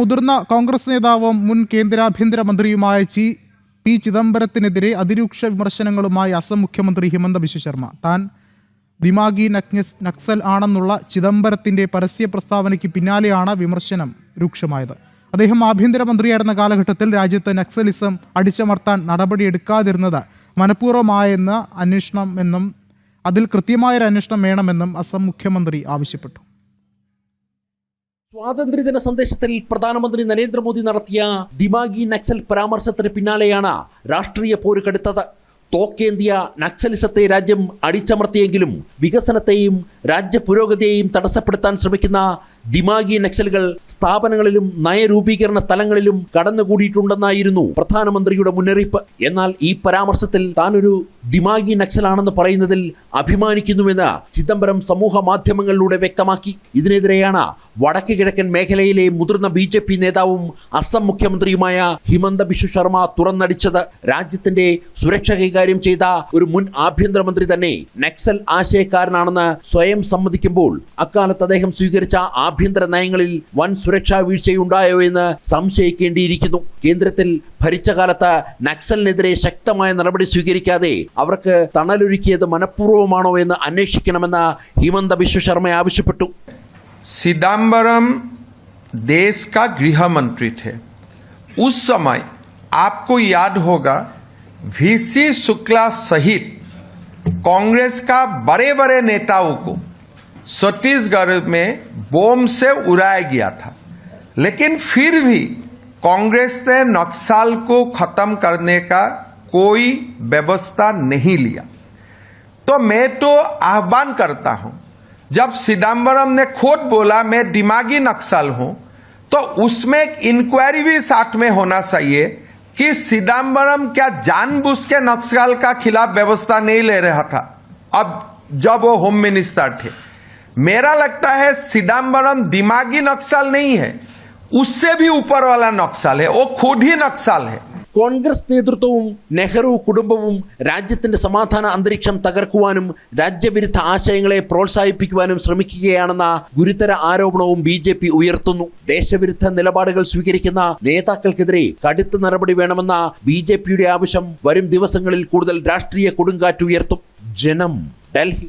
മുതിർന്ന കോൺഗ്രസ് നേതാവും മുൻ കേന്ദ്ര ആഭ്യന്തരമന്ത്രിയുമായ പി ചിദംബരത്തിനെതിരെ അതിരൂക്ഷ വിമർശനങ്ങളുമായി അസം മുഖ്യമന്ത്രി ഹിമന്ത ബിശ്വ ശർമ്മ. താൻ ദിമാഗി നക്സൽ ആണെന്നുള്ള ചിദംബരത്തിന്റെ പരസ്യ പ്രസ്താവനയ്ക്ക് പിന്നാലെയാണ് വിമർശനം രൂക്ഷമായത്. അദ്ദേഹം ആഭ്യന്തരമന്ത്രിയായിരുന്ന കാലഘട്ടത്തിൽ രാജ്യത്ത് നക്സലിസം അടിച്ചമർത്താൻ നടപടിയെടുക്കാതിരുന്നത് മനഃപൂർവ്വമായെന്ന് അന്വേഷണമെന്നും അതിൽ കൃത്യമായൊരു അന്വേഷണം വേണമെന്നും അസം മുഖ്യമന്ത്രി ആവശ്യപ്പെട്ടു. സ്വാതന്ത്ര്യദിന സന്ദേശത്തിൽ പ്രധാനമന്ത്രി നരേന്ദ്രമോദി നടത്തിയ ദിമാഗി നക്സൽ പരാമർശത്തിന് പിന്നാലെയാണ് രാഷ്ട്രീയ പോര് കടുത്തത്. തോക്കേന്തിയ നക്സലിസത്തെ രാജ്യം അടിച്ചമർത്തിയെങ്കിലും വികസനത്തെയും രാജ്യ പുരോഗതിയെയും തടസ്സപ്പെടുത്താൻ ശ്രമിക്കുന്ന ദിമാഗി നക്സലുകൾ സ്ഥാപനങ്ങളിലും നയരൂപീകരണ തലങ്ങളിലും കടന്നുകൂടിയിട്ടുണ്ടെന്നായിരുന്നു പ്രധാനമന്ത്രിയുടെ മുന്നറിയിപ്പ്. എന്നാൽ ഈ പരാമർശത്തിൽ താനൊരു ദിമാഗി നക്സലാണെന്ന് പറയുന്നതിൽ അഭിമാനിക്കുന്നുവെന്ന് ചിദംബരം സമൂഹ മാധ്യമങ്ങളിലൂടെ വ്യക്തമാക്കി. ഇതിനെതിരെയാണ് വടക്ക് കിഴക്കൻ മേഖലയിലെ മുതിർന്ന BJP നേതാവും അസം മുഖ്യമന്ത്രിയുമായ ഹിമന്ത ബിശ്വ ശർമ്മ തുറന്നടിച്ചത്. രാജ്യത്തിന്റെ സുരക്ഷ കൈകാര്യം ചെയ്ത ഒരു മുൻ ആഭ്യന്തരമന്ത്രി തന്നെ നക്സൽ ആശയക്കാരനാണെന്ന് സ്വയം സമ്മതിക്കുമ്പോൾ അക്കാലത്ത് അദ്ദേഹം സ്വീകരിച്ച ആഭ്യന്തര നയങ്ങളിൽ വൻ സുരക്ഷാ വീഴ്ചയുണ്ടായോ എന്ന് സംശയിക്കേണ്ടിയിരിക്കുന്നു. കേന്ദ്രത്തിൽ ഭരിച്ച കാലത്ത് നക്സലിനെതിരെ ശക്തമായ നടപടി സ്വീകരിക്കാതെ അവർക്ക് തണലൊരുക്കിയത് മനഃപൂർവ്വമാണോ എന്ന് അന്വേഷിക്കണമെന്ന് ഹിമന്ത ബിശ്വ ശർമ്മ ആവശ്യപ്പെട്ടു. चिदम्बरम देश का गृह मंत्री थे. उस समय आपको याद होगा VC शुक्ला सहित कांग्रेस का बड़े बड़े नेताओं को छत्तीसगढ़ में बम से उड़ाया गया था, लेकिन फिर भी कांग्रेस ने नक्सल को खत्म करने का कोई व्यवस्था नहीं लिया. तो मैं तो आह्वान करता हूं, जब चिदम्बरम ने खुद बोला मैं दिमागी नक्सल हूं, तो उसमें एक इंक्वायरी भी साथ में होना चाहिए कि चिदम्बरम क्या जानबूझ के नक्सल का खिलाफ व्यवस्था नहीं ले रहा था अब जब वो होम मिनिस्टर थे. मेरा लगता है चिदम्बरम दिमागी नक्सल नहीं है, उससे भी ऊपर वाला नक्सल है, वो खुद ही नक्सल है. കോൺഗ്രസ് നേതൃത്വവും നെഹ്റു കുടുംബവും രാജ്യത്തിന്റെ സമാധാന അന്തരീക്ഷം തകർക്കുവാനും രാജ്യവിരുദ്ധ ആശയങ്ങളെ പ്രോത്സാഹിപ്പിക്കുവാനും ശ്രമിക്കുകയാണെന്ന ഗുരുതര ആരോപണവും BJP ഉയർത്തുന്നു. ദേശവിരുദ്ധ നിലപാടുകൾ സ്വീകരിക്കുന്ന നേതാക്കൾക്കെതിരെ കടുത്ത നടപടി വേണമെന്ന BJPയുടെ ആവശ്യം വരും ദിവസങ്ങളിൽ കൂടുതൽ രാഷ്ട്രീയ കൊടുങ്കാറ്റുയർത്തും. ജനം, ഡൽഹി.